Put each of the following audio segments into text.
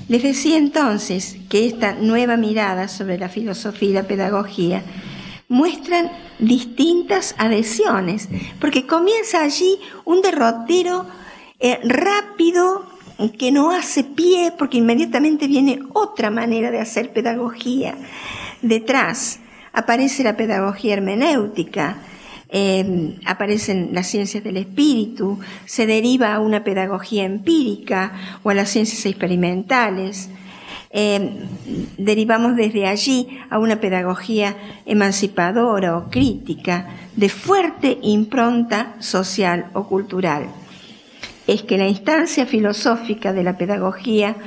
Les decía entonces que esta nueva mirada sobre la filosofía y la pedagogía muestran distintas adhesiones, porque comienza allí un derrotero rápido que no hace pie, porque inmediatamente viene otra manera de hacer pedagogía. Detrás aparece la pedagogía hermenéutica, aparecen las ciencias del espíritu, se deriva a una pedagogía empírica o a las ciencias experimentales. Derivamos desde allí a una pedagogía emancipadora o crítica de fuerte impronta social o cultural. Es que la instancia filosófica de la pedagogía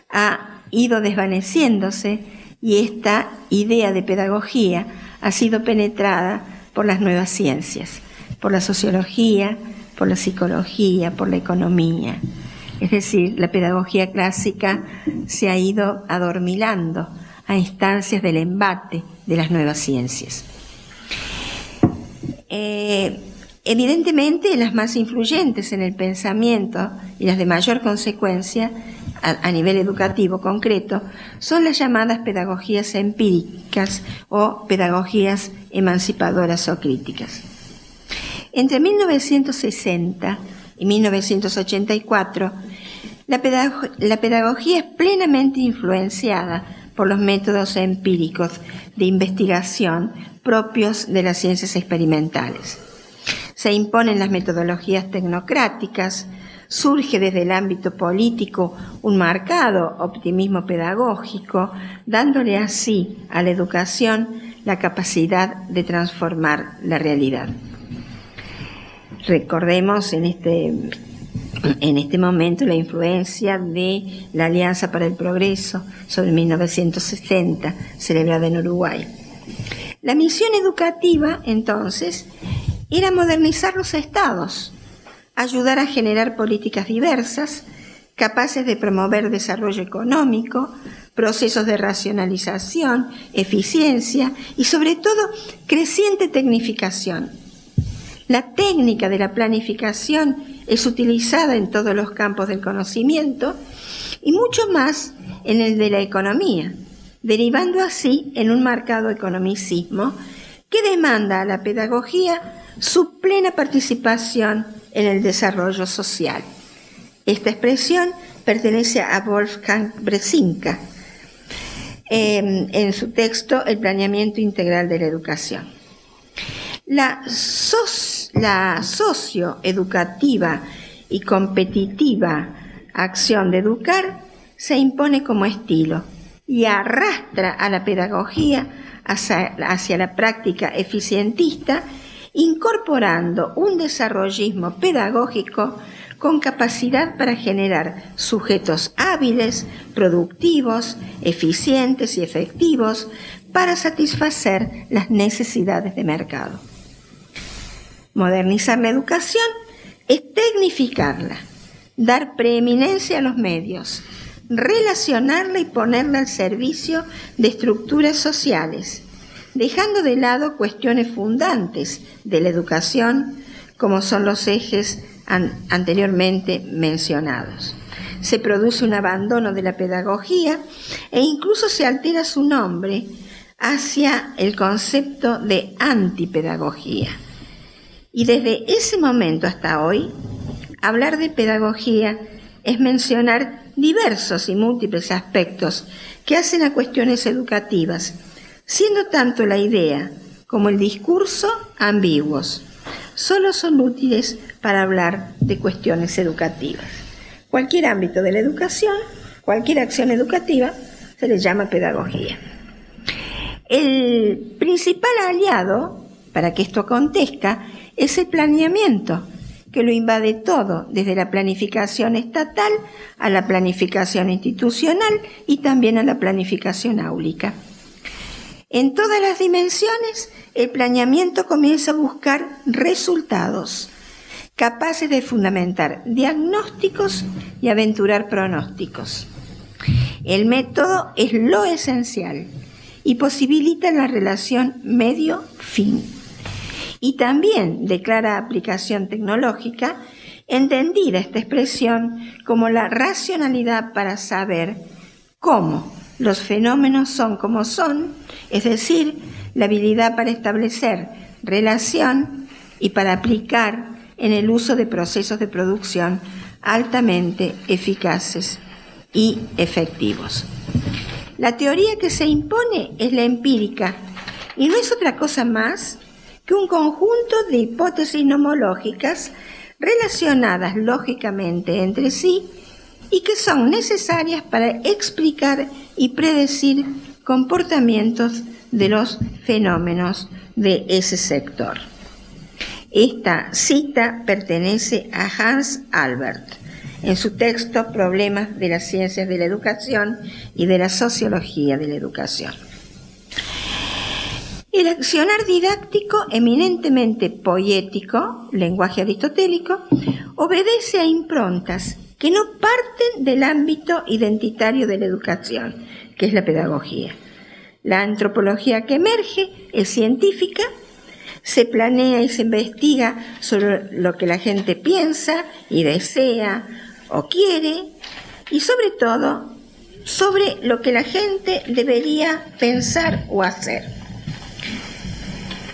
ha ido desvaneciéndose y esta idea de pedagogía ha sido penetrada por las nuevas ciencias, por la sociología, por la psicología, por la economía. Es decir, la pedagogía clásica se ha ido adormilando a instancias del embate de las nuevas ciencias. Evidentemente, las más influyentes en el pensamiento y las de mayor consecuencia a nivel educativo concreto son las llamadas pedagogías empíricas o pedagogías emancipadoras o críticas. Entre 1960 y 1984, la pedagogía es plenamente influenciada por los métodos empíricos de investigación propios de las ciencias experimentales. Se imponen las metodologías tecnocráticas, surge desde el ámbito político un marcado optimismo pedagógico, dándole así a la educación la capacidad de transformar la realidad. Recordemos en este momento la influencia de la Alianza para el Progreso sobre 1960, celebrada en Uruguay. La misión educativa, entonces, era modernizar los estados, ayudar a generar políticas diversas, capaces de promover desarrollo económico, procesos de racionalización, eficiencia y, sobre todo, creciente tecnificación. La técnica de la planificación es utilizada en todos los campos del conocimiento y mucho más en el de la economía, derivando así en un marcado economicismo que demanda a la pedagogía su plena participación en el desarrollo social. Esta expresión pertenece a Wolfgang Bresinka en su texto El planeamiento integral de la educación. La socioeducativa y competitiva acción de educar se impone como estilo y arrastra a la pedagogía hacia la práctica eficientista, incorporando un desarrollismo pedagógico con capacidad para generar sujetos hábiles, productivos, eficientes y efectivos para satisfacer las necesidades de mercado. Modernizar la educación es tecnificarla, dar preeminencia a los medios, relacionarla y ponerla al servicio de estructuras sociales, dejando de lado cuestiones fundantes de la educación, como son los ejes anteriormente mencionados. Se produce un abandono de la pedagogía e incluso se altera su nombre hacia el concepto de antipedagogía. Y desde ese momento hasta hoy, hablar de pedagogía es mencionar diversos y múltiples aspectos que hacen a cuestiones educativas, siendo tanto la idea como el discurso ambiguos. Solo son útiles para hablar de cuestiones educativas. Cualquier ámbito de la educación, cualquier acción educativa, se le llama pedagogía. El principal aliado para que esto acontezca es el planeamiento, que lo invade todo, desde la planificación estatal a la planificación institucional y también a la planificación áulica. En todas las dimensiones, el planeamiento comienza a buscar resultados capaces de fundamentar diagnósticos y aventurar pronósticos. El método es lo esencial y posibilita la relación medio-fin. Y también declara aplicación tecnológica, entendida esta expresión como la racionalidad para saber cómo los fenómenos son como son, es decir, la habilidad para establecer relación y para aplicar en el uso de procesos de producción altamente eficaces y efectivos. La teoría que se impone es la empírica y no es otra cosa más que un conjunto de hipótesis nomológicas relacionadas lógicamente entre sí y que son necesarias para explicar y predecir comportamientos de los fenómenos de ese sector. Esta cita pertenece a Hans Albert en su texto Problemas de las ciencias de la educación y de la sociología de la educación. El accionar didáctico eminentemente poético, lenguaje aristotélico, obedece a improntas que no parten del ámbito identitario de la educación, que es la pedagogía. La antropología que emerge es científica, se planea y se investiga sobre lo que la gente piensa y desea o quiere, y sobre todo sobre lo que la gente debería pensar o hacer.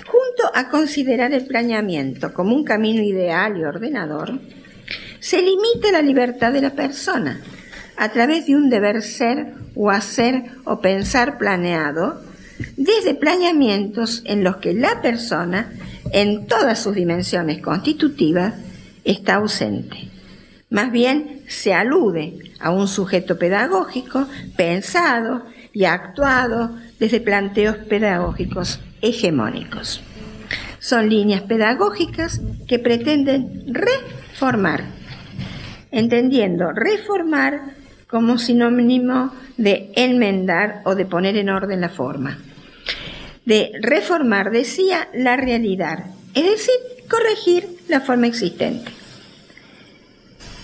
Junto a considerar el planeamiento como un camino ideal y ordenador, se limita la libertad de la persona a través de un deber ser o hacer o pensar planeado, desde planeamientos en los que la persona, en todas sus dimensiones constitutivas, está ausente. Más bien se alude a un sujeto pedagógico pensado y actuado desde planteos pedagógicos hegemónicos. Son líneas pedagógicas que pretenden reformar, entendiendo reformar como sinónimo de enmendar o de poner en orden la forma. De reformar, decía, la realidad, es decir, corregir la forma existente.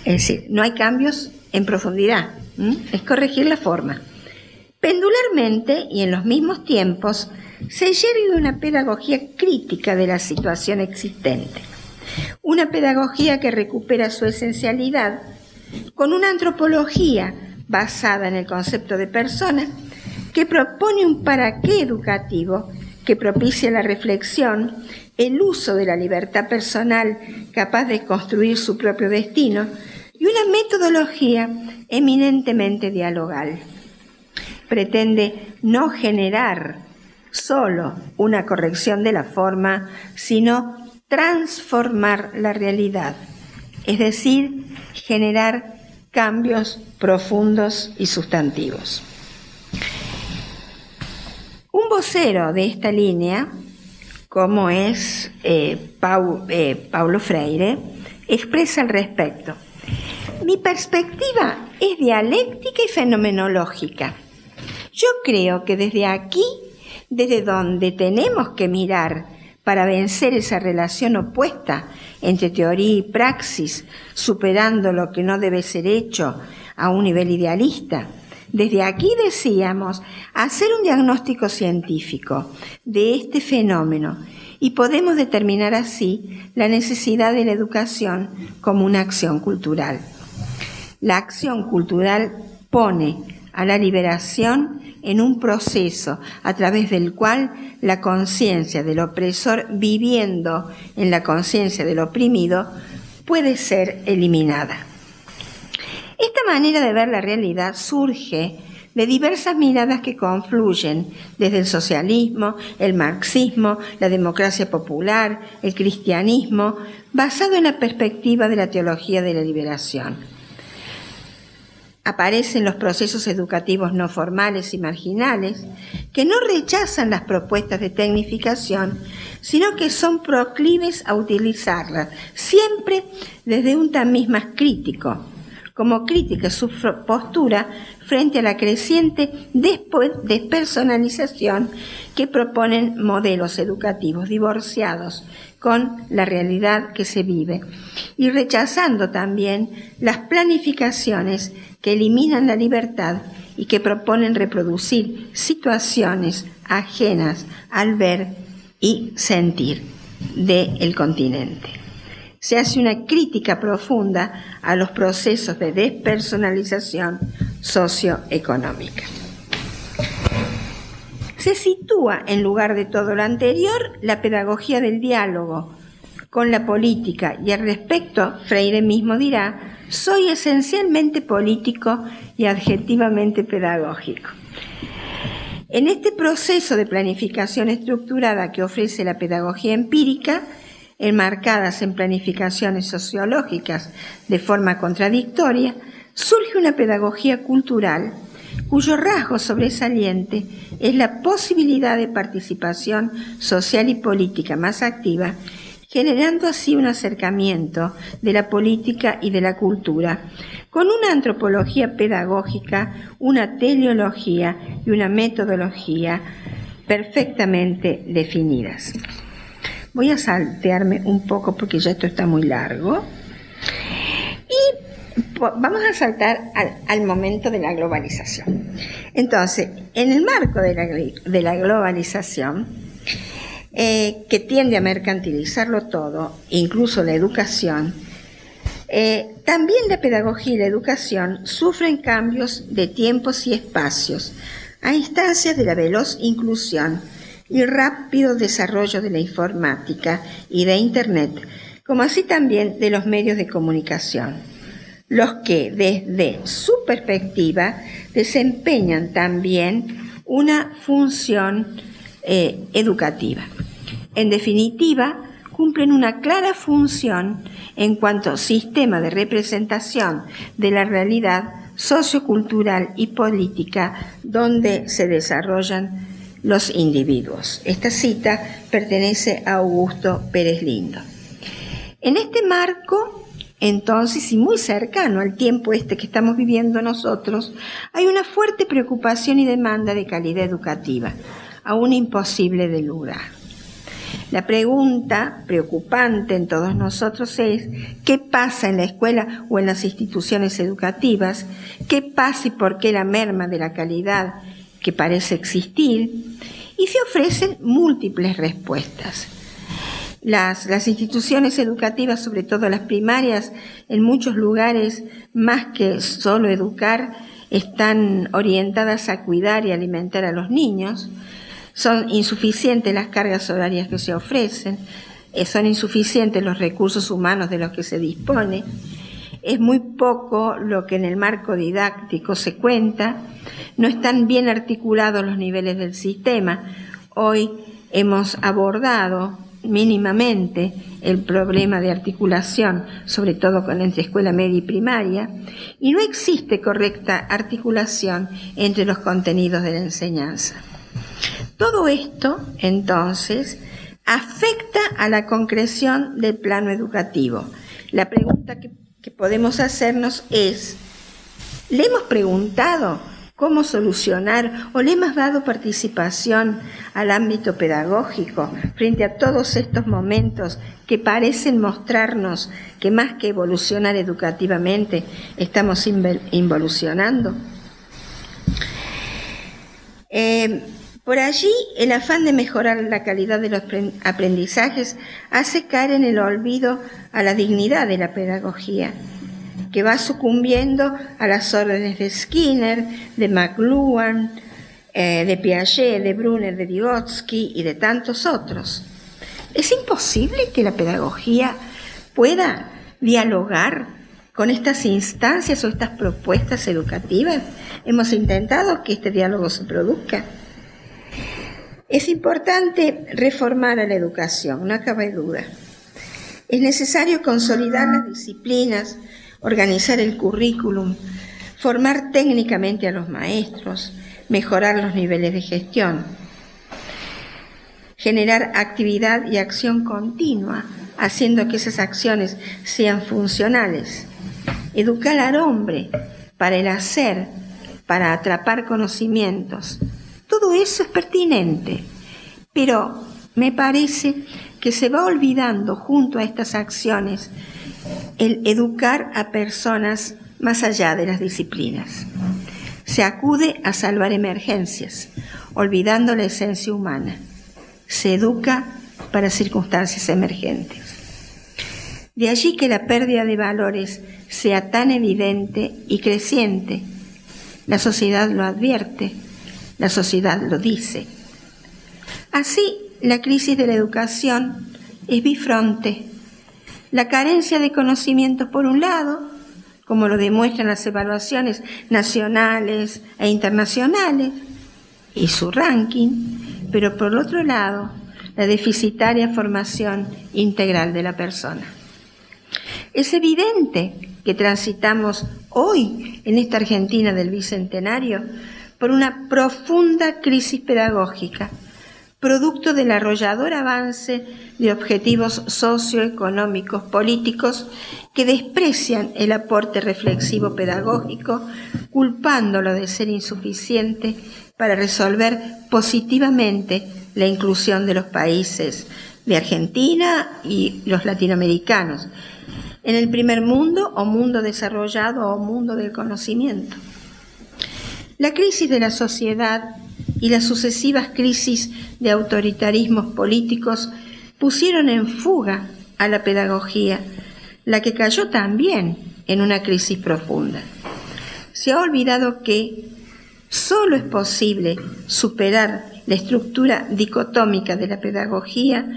Es decir, no hay cambios en profundidad, es corregir la forma. Pendularmente y en los mismos tiempos se yergue una pedagogía crítica de la situación existente, una pedagogía que recupera su esencialidad con una antropología basada en el concepto de persona, que propone un para qué educativo que propicia la reflexión, el uso de la libertad personal capaz de construir su propio destino y una metodología eminentemente dialogal. Pretende no generar solo una corrección de la forma, sino transformar la realidad, es decir, generar cambios profundos y sustantivos. Un vocero de esta línea, como es Paulo Freire, expresa al respecto: mi perspectiva es dialéctica y fenomenológica. Yo creo que desde aquí, desde donde tenemos que mirar para vencer esa relación opuesta entre teoría y praxis, superando lo que no debe ser hecho a un nivel idealista, desde aquí decíamos hacer un diagnóstico científico de este fenómeno y podemos determinar así la necesidad de la educación como una acción cultural. La acción cultural pone a la liberación en un proceso a través del cual la conciencia del opresor viviendo en la conciencia del oprimido puede ser eliminada. Esta manera de ver la realidad surge de diversas miradas que confluyen desde el socialismo, el marxismo, la democracia popular, el cristianismo, basado en la perspectiva de la teología de la liberación. Aparecen los procesos educativos no formales y marginales que no rechazan las propuestas de tecnificación, sino que son proclives a utilizarlas, siempre desde un tamiz más crítico, como crítica su postura frente a la creciente despersonalización que proponen modelos educativos divorciados con la realidad que se vive y rechazando también las planificaciones que eliminan la libertad y que proponen reproducir situaciones ajenas al ver y sentir del continente. Se hace una crítica profunda a los procesos de despersonalización socioeconómica. Se sitúa en lugar de todo lo anterior la pedagogía del diálogo con la política y al respecto Freire mismo dirá: soy esencialmente político y adjetivamente pedagógico. En este proceso de planificación estructurada que ofrece la pedagogía empírica, enmarcadas en planificaciones sociológicas de forma contradictoria, surge una pedagogía cultural cuyo rasgo sobresaliente es la posibilidad de participación social y política más activa, generando así un acercamiento de la política y de la cultura, con una antropología pedagógica, una teleología y una metodología perfectamente definidas. Voy a saltearme un poco porque ya esto está muy largo. Y vamos a saltar al momento de la globalización. Entonces, en el marco de la globalización, que tiende a mercantilizarlo todo, incluso la educación, también la pedagogía y la educación sufren cambios de tiempos y espacios a instancias de la veloz inclusión y rápido desarrollo de la informática y de Internet, como así también de los medios de comunicación, los que desde su perspectiva desempeñan también una función educativa. En definitiva, cumplen una clara función en cuanto a sistema de representación de la realidad sociocultural y política donde se desarrollan los individuos. Esta cita pertenece a Augusto Pérez Lindo. En este marco, entonces, y muy cercano al tiempo que estamos viviendo nosotros, hay una fuerte preocupación y demanda de calidad educativa, aún imposible de lograr. La pregunta preocupante en todos nosotros es: ¿qué pasa en la escuela o en las instituciones educativas? ¿Qué pasa y por qué la merma de la calidad que parece existir? Y se ofrecen múltiples respuestas. Las instituciones educativas, sobre todo las primarias, en muchos lugares, más que solo educar, están orientadas a cuidar y alimentar a los niños. Son insuficientes las cargas horarias que se ofrecen, son insuficientes los recursos humanos de los que se dispone, es muy poco lo que en el marco didáctico se cuenta, no están bien articulados los niveles del sistema. Hoy hemos abordado mínimamente el problema de articulación, sobre todo entre escuela media y primaria, y no existe correcta articulación entre los contenidos de la enseñanza. Todo esto, entonces, afecta a la concreción del plano educativo. La pregunta que podemos hacernos es: ¿le hemos preguntado cómo solucionar o le hemos dado participación al ámbito pedagógico frente a todos estos momentos que parecen mostrarnos que más que evolucionar educativamente estamos involucionando? Por allí, el afán de mejorar la calidad de los aprendizajes hace caer en el olvido a la dignidad de la pedagogía, que va sucumbiendo a las órdenes de Skinner, de McLuhan, de Piaget, de Brunner, de Vygotsky y de tantos otros. ¿Es imposible que la pedagogía pueda dialogar con estas instancias o estas propuestas educativas? Hemos intentado que este diálogo se produzca. Es importante reformar a la educación, no cabe duda. Es necesario consolidar las disciplinas, organizar el currículum, formar técnicamente a los maestros, mejorar los niveles de gestión, generar actividad y acción continua, haciendo que esas acciones sean funcionales. Educar al hombre para el hacer, para atrapar conocimientos. Todo eso es pertinente, pero me parece que se va olvidando junto a estas acciones el educar a personas más allá de las disciplinas. Se acude a salvar emergencias, olvidando la esencia humana. Se educa para circunstancias emergentes. De allí que la pérdida de valores sea tan evidente y creciente. La sociedad lo advierte, la sociedad lo dice. Así, la crisis de la educación es bifronte. La carencia de conocimientos por un lado, como lo demuestran las evaluaciones nacionales e internacionales y su ranking, pero por otro lado, la deficitaria formación integral de la persona. Es evidente que transitamos hoy en esta Argentina del Bicentenario por una profunda crisis pedagógica, producto del arrollador avance de objetivos socioeconómicos políticos que desprecian el aporte reflexivo pedagógico, culpándolo de ser insuficiente para resolver positivamente la inclusión de los países de Argentina y los latinoamericanos en el primer mundo o mundo desarrollado o mundo del conocimiento. La crisis de la sociedad y las sucesivas crisis de autoritarismos políticos pusieron en fuga a la pedagogía, la que cayó también en una crisis profunda. Se ha olvidado que solo es posible superar la estructura dicotómica de la pedagogía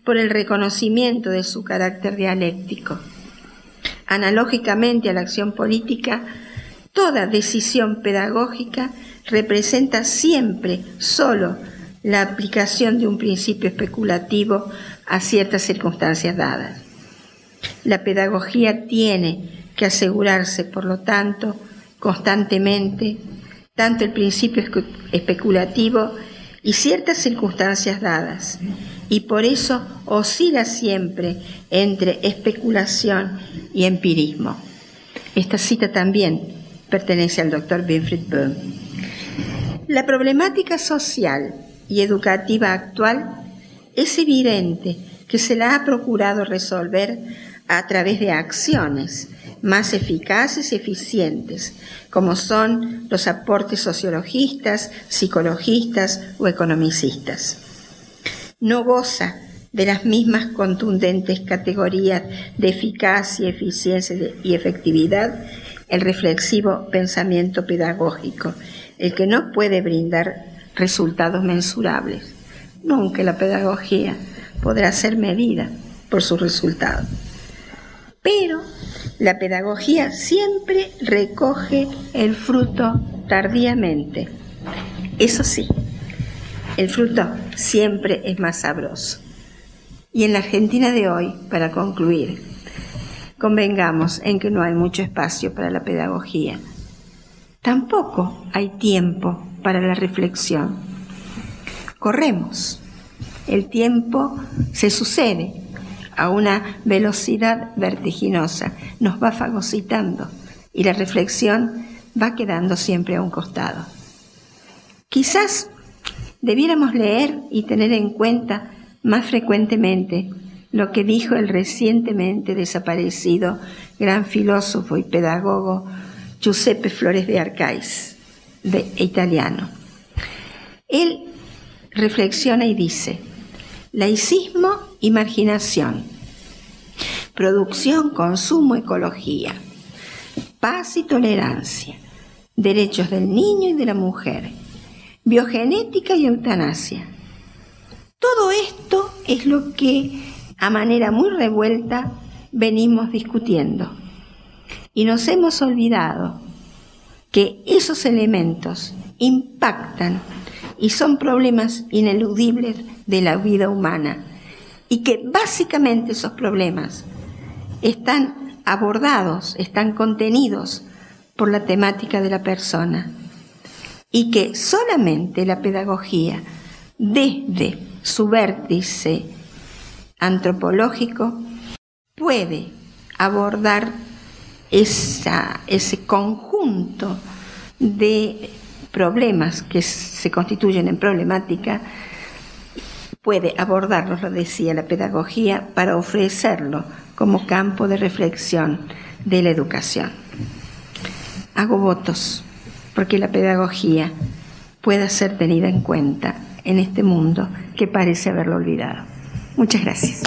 por el reconocimiento de su carácter dialéctico. Analógicamente a la acción política, toda decisión pedagógica representa siempre solo la aplicación de un principio especulativo a ciertas circunstancias dadas. La pedagogía tiene que asegurarse, por lo tanto, constantemente, tanto el principio especulativo y ciertas circunstancias dadas, y por eso oscila siempre entre especulación y empirismo. Esta cita también pertenece al doctor Winfried Böhm. La problemática social y educativa actual es evidente que se la ha procurado resolver a través de acciones más eficaces y eficientes, como son los aportes sociologistas, psicologistas o economicistas. No goza de las mismas contundentes categorías de eficacia, eficiencia y efectividad el reflexivo pensamiento pedagógico, el que no puede brindar resultados mensurables. Nunca la pedagogía podrá ser medida por sus resultados. Pero la pedagogía siempre recoge el fruto tardíamente. Eso sí, el fruto siempre es más sabroso. Y en la Argentina de hoy, para concluir, convengamos en que no hay mucho espacio para la pedagogía. Tampoco hay tiempo para la reflexión. Corremos. El tiempo se sucede a una velocidad vertiginosa, nos va fagocitando y la reflexión va quedando siempre a un costado. Quizás debiéramos leer y tener en cuenta más frecuentemente lo que dijo el recientemente desaparecido gran filósofo y pedagogo Giuseppe Flores de Arcais, italiano. Él reflexiona y dice: laicismo y marginación, producción, consumo, ecología, paz y tolerancia, derechos del niño y de la mujer, biogenética y eutanasia. Todo esto es lo que, a manera muy revuelta, venimos discutiendo. Y nos hemos olvidado que esos elementos impactan y son problemas ineludibles de la vida humana, y que básicamente esos problemas están abordados, están contenidos por la temática de la persona, y que solamente la pedagogía, desde su vértice antropológico, puede abordar ese conjunto de problemas que se constituyen en problemática, puede abordarlos, lo decía la pedagogía, para ofrecerlo como campo de reflexión de la educación. Hago votos porque la pedagogía pueda ser tenida en cuenta en este mundo que parece haberlo olvidado. Muchas gracias.